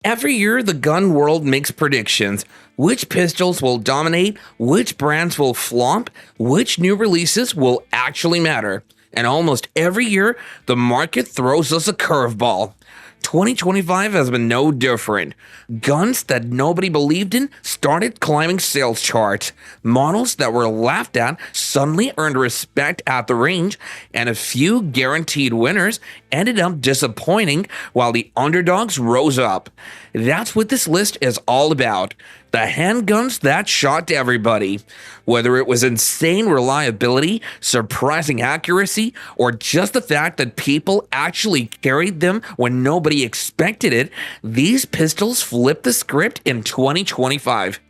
Every year, the gun world makes predictions. Which pistols will dominate, which brands will flop, which new releases will actually matter. And almost every year, the market throws us a curveball. 2025 has been no different. Guns that nobody believed in started climbing sales charts. Models that were laughed at suddenly earned respect at the range, and a few guaranteed winners ended up disappointing while the underdogs rose up. That's what this list is all about. The handguns that shocked everybody. Whether it was insane reliability, surprising accuracy, or just the fact that people actually carried them when nobody expected it, these pistols flipped the script in 2025.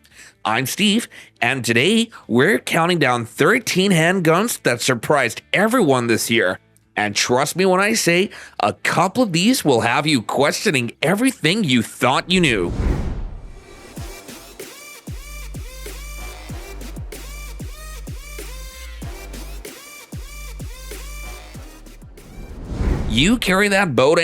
I'm Steve, and today we're counting down 13 handguns that surprised everyone this year. And trust me when I say, a couple of these will have you questioning everything you thought you knew. You carry that boat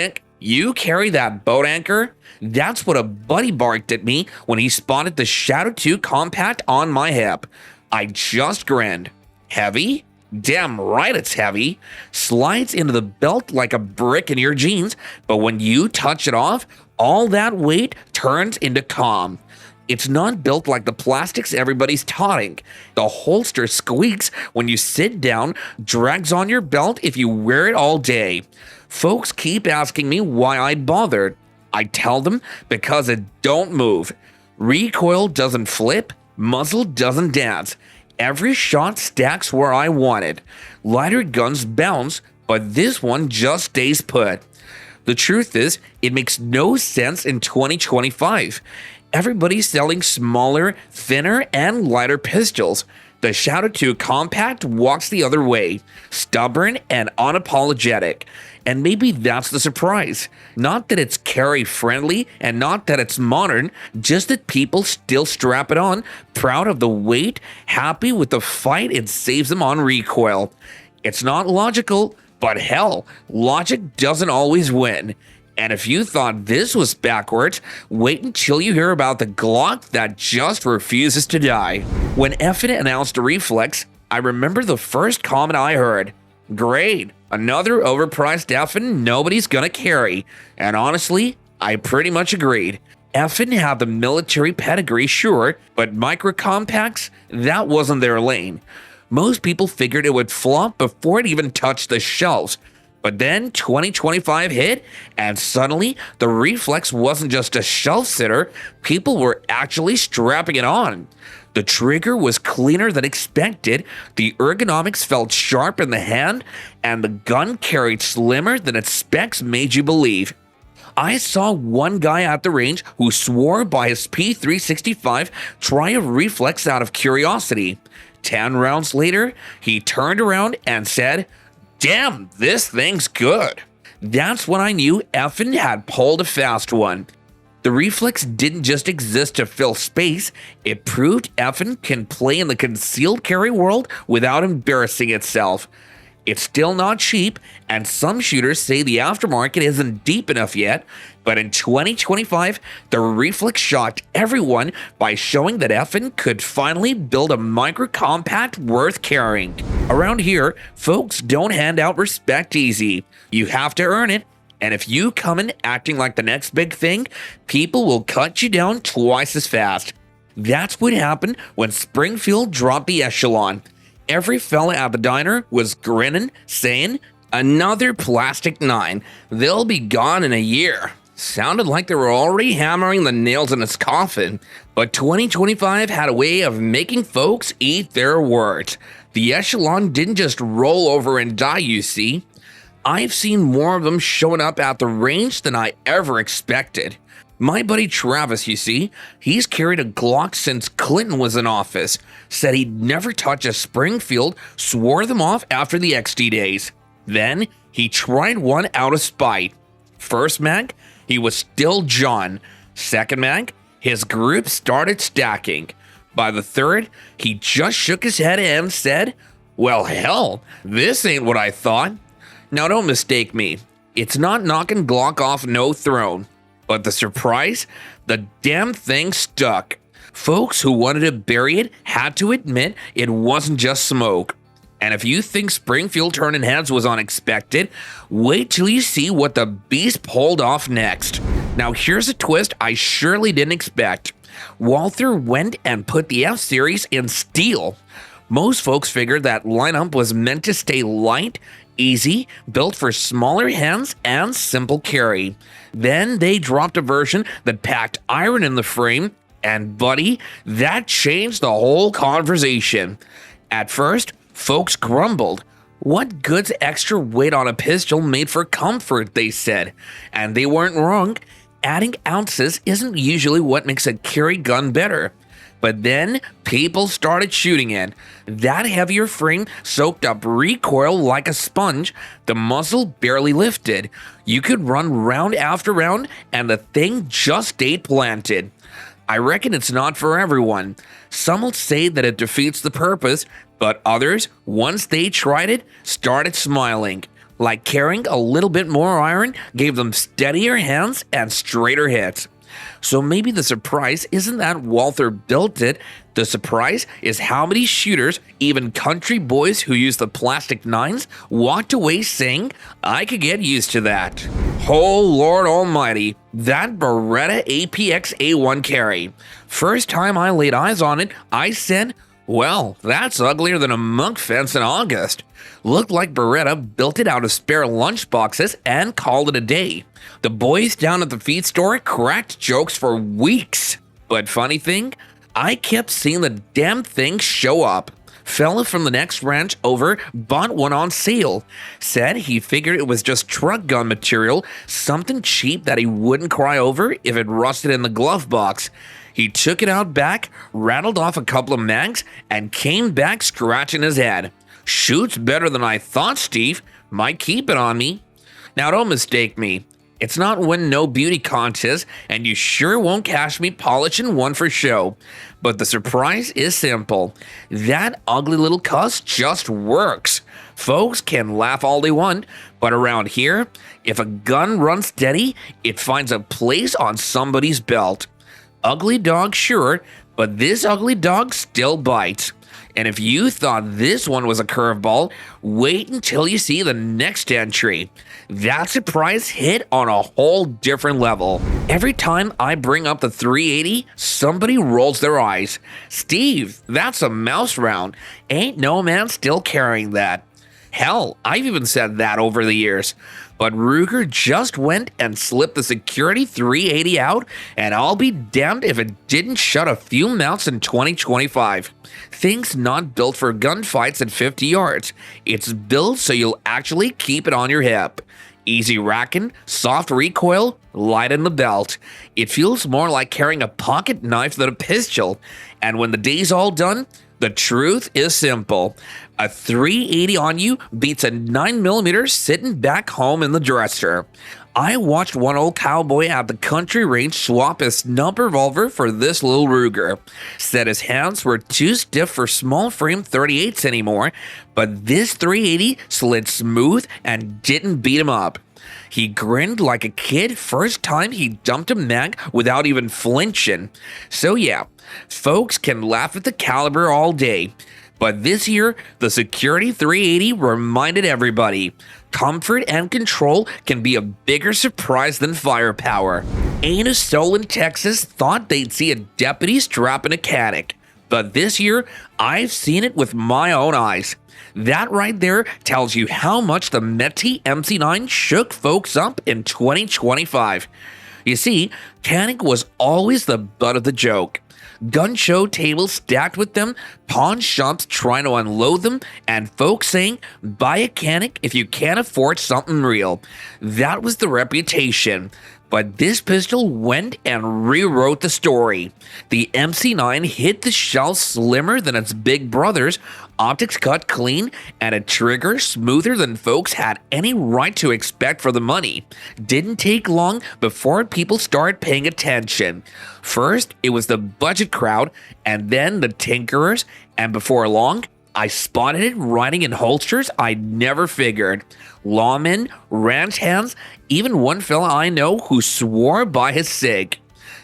anchor? That's what a buddy barked at me when he spotted the Shadow 2 Compact on my hip. I just grinned. Heavy? Damn right it's heavy. Slides into the belt like a brick in your jeans, but when you touch it off, all that weight turns into calm. It's not built like the plastics everybody's touting. The holster squeaks when you sit down, drags on your belt if you wear it all day. Folks keep asking me why I bothered. I tell them because it don't move. Recoil doesn't flip, muzzle doesn't dance. Every shot stacks where I want it. Lighter guns bounce, but this one just stays put. The truth is, it makes no sense in 2025. Everybody's selling smaller, thinner, and lighter pistols. The Shadow 2 Compact walks the other way, stubborn and unapologetic. And maybe that's the surprise. Not that it's carry-friendly and not that it's modern, just that people still strap it on, proud of the weight, happy with the fight it saves them on recoil. It's not logical, but hell, logic doesn't always win. And if you thought this was backwards, wait until you hear about the Glock that just refuses to die. When F announced a Reflex, I remember the first comment I heard. Great, another overpriced F nobody's gonna carry. And honestly, I pretty much agreed. F had the military pedigree, sure, but micro compacts, that wasn't their lane. Most people figured it would flop before it even touched the shelves. But then 2025 hit, and suddenly the Reflex wasn't just a shelf sitter, people were actually strapping it on. The trigger was cleaner than expected, the ergonomics felt sharp in the hand, and the gun carried slimmer than its specs made you believe. I saw one guy at the range who swore by his P365 try a Reflex out of curiosity. 10 rounds later, he turned around and said, "Damn, this thing's good." That's when I knew effin' had pulled a fast one. The Reflex didn't just exist to fill space, it proved effin' can play in the concealed carry world without embarrassing itself. It's still not cheap, and some shooters say the aftermarket isn't deep enough yet, but in 2025, the Reflex shocked everyone by showing that effin' could finally build a micro compact worth carrying. Around here, folks don't hand out respect easy. You have to earn it, and if you come in acting like the next big thing, people will cut you down twice as fast. That's what happened when Springfield dropped the Echelon. Every fella at the diner was grinning, saying, "Another plastic 9. They'll be gone in a year." Sounded like they were already hammering the nails in its coffin. But 2025 had a way of making folks eat their words. The Echelon didn't just roll over and die, you see. I've seen more of them showing up at the range than I ever expected. My buddy Travis, you see, he's carried a Glock since Clinton was in office, said he'd never touch a Springfield, swore them off after the XD days. Then, he tried one out of spite. First mag, he was still John. Second mag, his group started stacking. By the third, he just shook his head and said, "Well, hell, this ain't what I thought." Now don't mistake me, it's not knocking Glock off no throne. But the surprise? The damn thing stuck. Folks who wanted to bury it had to admit it wasn't just smoke. And if you think Springfield turning heads was unexpected, wait till you see what the beast pulled off next. Now here's a twist I surely didn't expect. Walther went and put the F-Series in steel. Most folks figured that lineup was meant to stay light, easy, built for smaller hands, and simple carry. Then they dropped a version that packed iron in the frame, and buddy, that changed the whole conversation. At first, folks grumbled. What good's extra weight on a pistol made for comfort, they said. And they weren't wrong. Adding ounces isn't usually what makes a carry gun better. But then people started shooting it. That heavier frame soaked up recoil like a sponge. The muzzle barely lifted. You could run round after round and the thing just stayed planted. I reckon it's not for everyone. Some will say that it defeats the purpose, but others, once they tried it, started smiling. Like carrying a little bit more iron gave them steadier hands and straighter hits. So maybe the surprise isn't that Walther built it. The surprise is how many shooters, even country boys who use the plastic nines, walked away saying, I could get used to that. Oh Lord almighty, that Beretta APX A1 Carry. First time I laid eyes on it, I said, well, that's uglier than a monk fence in August. Looked like Beretta built it out of spare lunch boxes and called it a day. The boys down at the feed store cracked jokes for weeks. But funny thing, I kept seeing the damn thing show up. Fella from the next ranch over bought one on sale. Said he figured it was just truck gun material, something cheap that he wouldn't cry over if it rusted in the glove box. He took it out back, rattled off a couple of mags, and came back scratching his head. Shoots better than I thought, Steve. Might keep it on me. Now don't mistake me. It's not win no beauty contest, and you sure won't catch me polishing one for show. But the surprise is simple. That ugly little cuss just works. Folks can laugh all they want, but around here, if a gun runs steady, it finds a place on somebody's belt. Ugly dog, sure, but this ugly dog still bites. And if you thought this one was a curveball, wait until you see the next entry. That surprise hit on a whole different level. Every time I bring up the 380, somebody rolls their eyes. Steve, that's a mouse round. Ain't no man still carrying that. Hell, I've even said that over the years. But Ruger just went and slipped the Security 380 out, and I'll be damned if it didn't shut a few mouths in 2025. Thing's not built for gunfights at 50 yards. It's built so you'll actually keep it on your hip. Easy racking, soft recoil, light in the belt. It feels more like carrying a pocket knife than a pistol. And when the day's all done, the truth is simple. A 380 on you beats a 9mm sitting back home in the dresser. I watched one old cowboy at the country range swap his snub revolver for this little Ruger. Said his hands were too stiff for small frame 38s anymore, but this 380 slid smooth and didn't beat him up. He grinned like a kid first time he dumped a mag without even flinching. So yeah, folks can laugh at the caliber all day. But this year, the Security 380 reminded everybody, comfort and control can be a bigger surprise than firepower. Ain't a soul in Texas thought they'd see a deputy strapping a Canik. But this year, I've seen it with my own eyes. That right there tells you how much the METE MC9 shook folks up in 2025. You see, Canik was always the butt of the joke. Gun show tables stacked with them, pawn shops trying to unload them, and folks saying, buy a Canik if you can't afford something real. That was the reputation. But this pistol went and rewrote the story. The MC9 hit the shell slimmer than its big brothers, optics cut clean, and a trigger smoother than folks had any right to expect for the money. Didn't take long before people started paying attention. First, it was the budget crowd, and then the tinkerers, and before long, I spotted it riding in holsters I never figured. Lawmen, ranch hands, even one fella I know who swore by his Sig.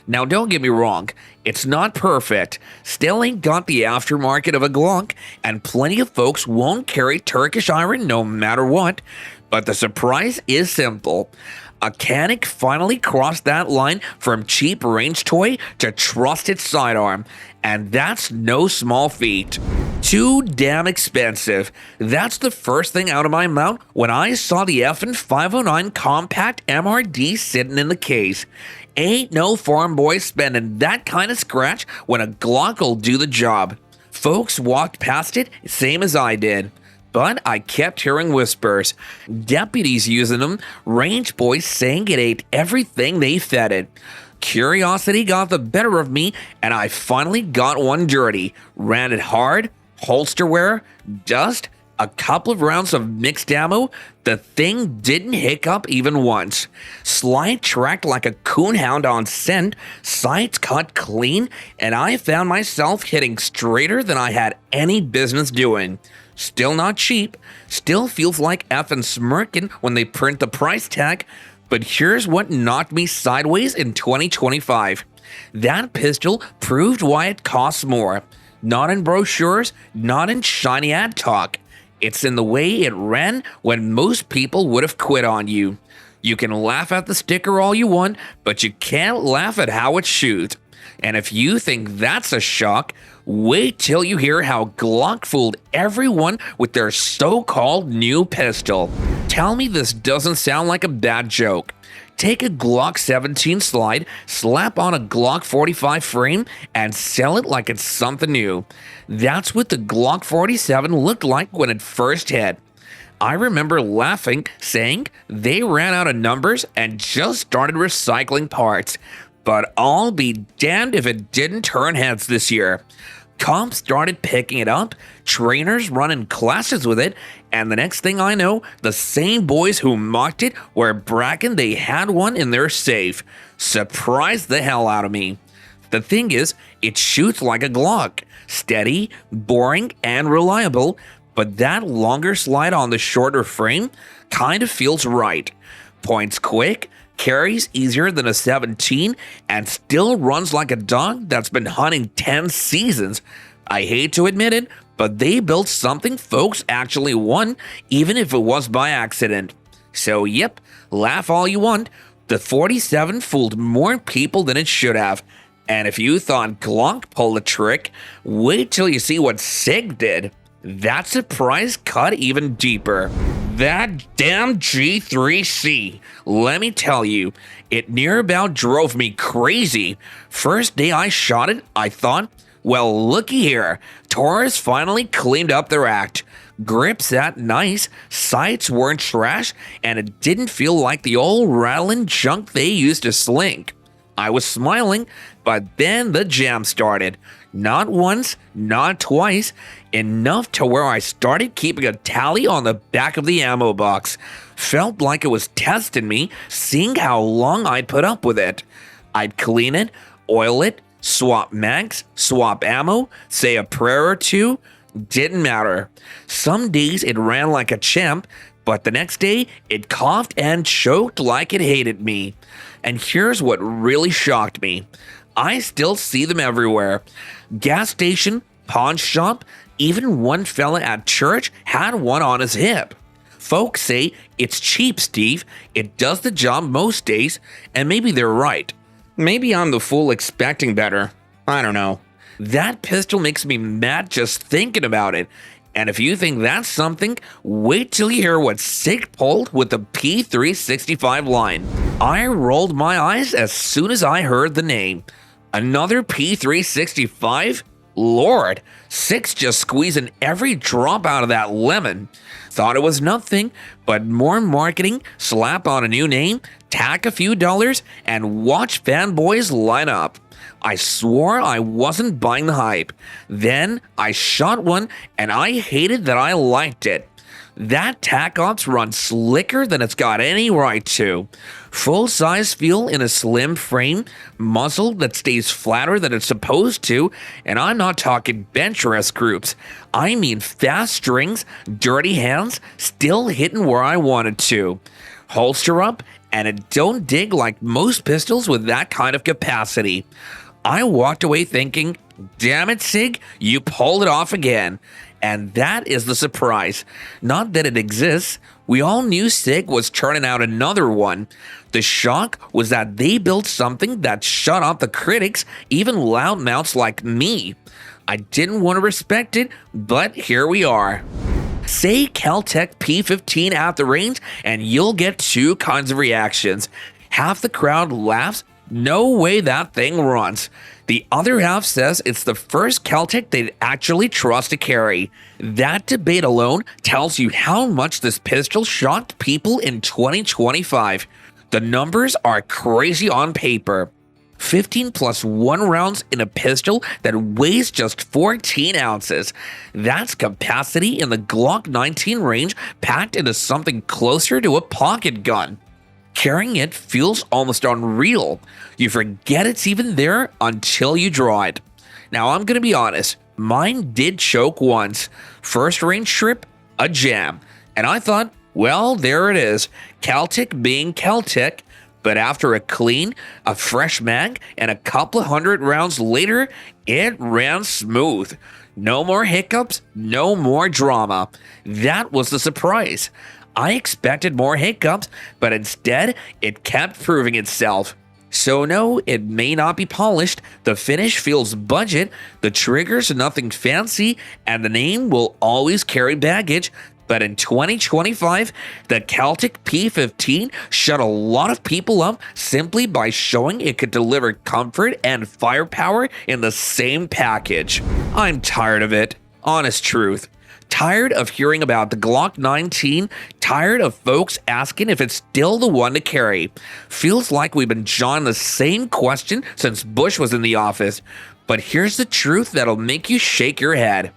Now don't get me wrong, it's not perfect. Still ain't got the aftermarket of a Glock, and plenty of folks won't carry Turkish iron no matter what. But the surprise is simple. A Canik finally crossed that line from cheap range toy to trusted sidearm, and that's no small feat. Too damn expensive. That's the first thing out of my mouth when I saw the effing 509 Compact MRD sitting in the case. Ain't no farm boy spending that kind of scratch when a Glock will do the job. Folks walked past it same as I did. But I kept hearing whispers, deputies using them, range boys saying it ate everything they fed it. Curiosity got the better of me, and I finally got one dirty. Ran it hard, holster wear, dust, a couple of rounds of mixed ammo. The thing didn't hiccup even once. Slide tracked like a coonhound on scent, sights cut clean, and I found myself hitting straighter than I had any business doing. Still not cheap, still feels like effing smirking when they print the price tag, but here's what knocked me sideways in 2025. That pistol proved why it costs more. Not in brochures, not in shiny ad talk. It's in the way it ran when most people would have quit on you. You can laugh at the sticker all you want, but you can't laugh at how it shoots. And if you think that's a shock, wait till you hear how Glock fooled everyone with their so-called new pistol. Tell me this doesn't sound like a bad joke. Take a Glock 17 slide, slap on a Glock 45 frame, and sell it like it's something new. That's what the Glock 47 looked like when it first hit. I remember laughing, saying they ran out of numbers and just started recycling parts. But I'll be damned if it didn't turn heads this year. Cops started picking it up, trainers running classes with it, and the next thing I know, the same boys who mocked it were bragging they had one in their safe. Surprised the hell out of me. The thing is, it shoots like a Glock. Steady, boring, and reliable, but that longer slide on the shorter frame kind of feels right. Points quick, carries easier than a 17, and still runs like a dog that's been hunting 10 seasons. I hate to admit it, but they built something folks actually want, even if it was by accident. So yep, laugh all you want, the 47 fooled more people than it should have. And if you thought Glock pulled a trick, wait till you see what Sig did. That surprise cut even deeper. That damn G3C, let me tell you, it near about drove me crazy. First day I shot it, I thought, well, looky here, Taurus finally cleaned up their act. Grip sat nice, sights weren't trash, and it didn't feel like the old rattling junk they used to slink. I was smiling, but then the jam started. Not once, not twice, enough to where I started keeping a tally on the back of the ammo box. Felt like it was testing me, seeing how long I'd put up with it. I'd clean it, oil it, swap mags, swap ammo, say a prayer or two. Didn't matter. Some days it ran like a champ, but the next day it coughed and choked like it hated me. And here's what really shocked me. I still see them everywhere. Gas station, pawn shop, even one fella at church had one on his hip. Folks say it's cheap, Steve. It does the job most days, and maybe they're right. Maybe I'm the fool expecting better. I don't know. That pistol makes me mad just thinking about it. And if you think that's something, wait till you hear what Sig pulled with the P365 line. I rolled my eyes as soon as I heard the name. Another P365? Lord, Sig's just squeezing every drop out of that lemon. Thought it was nothing, but more marketing, slap on a new name, tack a few dollars, and watch fanboys line up. I swore I wasn't buying the hype. Then I shot one, and I hated that I liked it. That tac ops runs slicker than it's got any right to. Full size feel in a slim frame, muzzle that stays flatter than it's supposed to, and I'm not talking bench rest groups. I mean fast strings, dirty hands, still hitting where I wanted to. Holster up, and it don't dig like most pistols with that kind of capacity. I walked away thinking, damn it, Sig, you pulled it off again. And that is the surprise. Not that it exists. We all knew Sig was churning out another one. The shock was that they built something that shut out the critics, even loudmouths like me. I didn't want to respect it, but here we are. Say Kel-Tec P15 at the range, and you'll get two kinds of reactions. Half the crowd laughs, no way that thing runs. The other half says it's the first Kel-Tec they'd actually trust to carry. That debate alone tells you how much this pistol shocked people in 2025. The numbers are crazy on paper. 15 plus 1 rounds in a pistol that weighs just 14 ounces. That's capacity in the Glock 19 range packed into something closer to a pocket gun. Carrying it feels almost unreal. You forget it's even there until you draw it. Now I'm gonna be honest, mine did choke once. First range trip, a jam. And I thought, well, there it is. Kel-Tec being Kel-Tec. But after a clean, a fresh mag, and a couple of 100 rounds later, it ran smooth. No more hiccups, no more drama. That was the surprise. I expected more hiccups, but instead, it kept proving itself. So no, it may not be polished, the finish feels budget, the trigger's nothing fancy, and the name will always carry baggage. But in 2025, the Kel-Tec P15 shut a lot of people up simply by showing it could deliver comfort and firepower in the same package. I'm tired of it. Honest truth. Tired of hearing about the Glock 19, tired of folks asking if it's still the one to carry. Feels like we've been jawing the same question since Bush was in the office. But here's the truth that'll make you shake your head.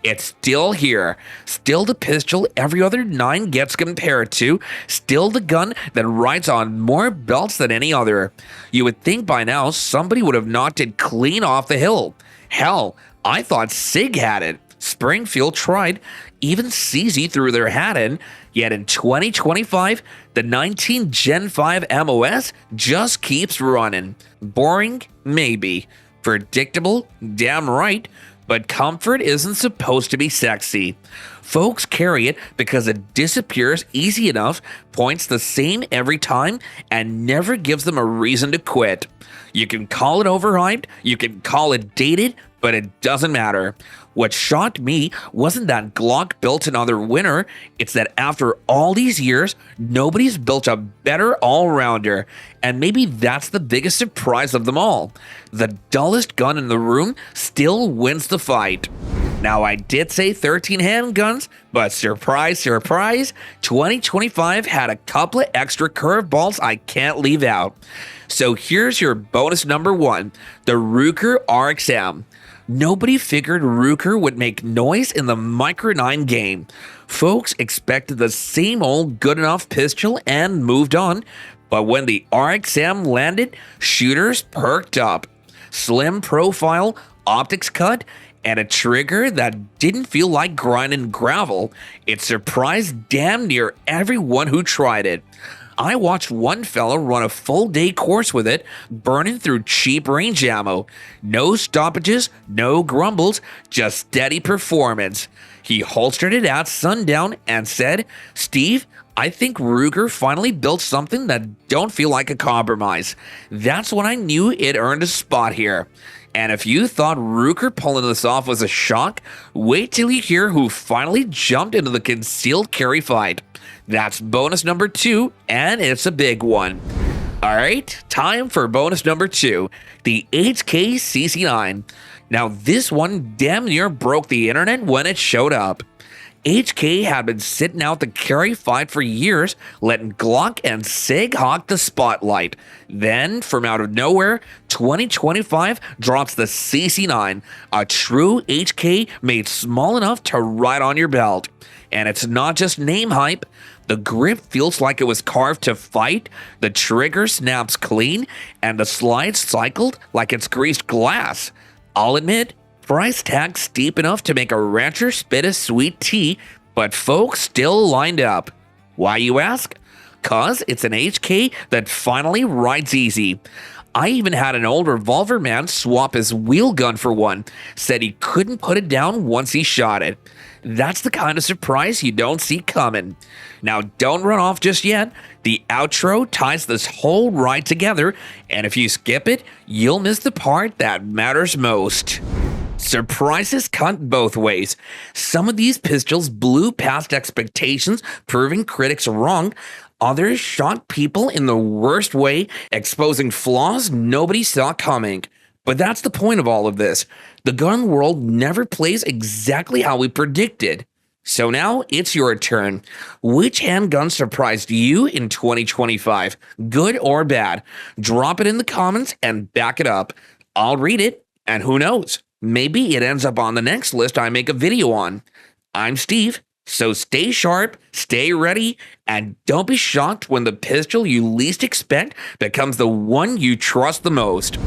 It's still here. Still the pistol every other 9 gets compared to. Still the gun that rides on more belts than any other. You would think by now somebody would have knocked it clean off the hill. Hell, I thought Sig had it. Springfield tried. Even CZ threw their hat in. Yet in 2025, the 19 Gen 5 MOS just keeps running. Boring? Maybe. Predictable? Damn right. But comfort isn't supposed to be sexy. Folks carry it because it disappears easy enough, points the same every time, and never gives them a reason to quit. You can call it overhyped, you can call it dated, but it doesn't matter. What shocked me wasn't that Glock built another winner, it's that after all these years, nobody's built a better all-rounder. And maybe that's the biggest surprise of them all. The dullest gun in the room still wins the fight. Now, I did say 13 handguns, but surprise, surprise, 2025 had a couple of extra curveballs I can't leave out. So here's your bonus number 1, the Ruger RXM. Nobody figured Ruger would make noise in the Micro 9 game. Folks expected the same old good enough pistol and moved on, but when the RXM landed, shooters perked up. Slim profile, optics cut, and a trigger that didn't feel like grinding gravel. It surprised damn near everyone who tried it. I watched one fella run a full day course with it, burning through cheap range ammo. No stoppages, no grumbles, just steady performance. He holstered it at sundown and said, "Steve, I think Ruger finally built something that don't feel like a compromise." That's when I knew it earned a spot here. And if you thought Ruger pulling this off was a shock, wait till you hear who finally jumped into the concealed carry fight. That's bonus number 2, and it's a big one. Alright, time for bonus number 2, the HK CC9. Now this one damn near broke the internet when it showed up. HK had been sitting out the carry fight for years, letting Glock and Sig hawk the spotlight. Then, from out of nowhere, 2025 drops the CC9, a true HK made small enough to ride on your belt. And it's not just name hype. The grip feels like it was carved to fight, the trigger snaps clean, and the slide cycled like it's greased glass. I'll admit, price tag steep enough to make a rancher spit a sweet tea, but folks still lined up. Why, you ask? Cause it's an HK that finally rides easy. I even had an old revolver man swap his wheel gun for one, said he couldn't put it down once he shot it. That's the kind of surprise you don't see coming. Now, don't run off just yet. The outro ties this whole ride together, and if you skip it, you'll miss the part that matters most. Surprises cut both ways. Some of these pistols blew past expectations, proving critics wrong. Others shocked people in the worst way, exposing flaws nobody saw coming. But that's the point of all of this. The gun world never plays exactly how we predicted. So now it's your turn. Which handgun surprised you in 2025? Good or bad? Drop it in the comments and back it up. I'll read it, and who knows? Maybe it ends up on the next list I make a video on. I'm Steve, so stay sharp, stay ready, and don't be shocked when the pistol you least expect becomes the one you trust the most.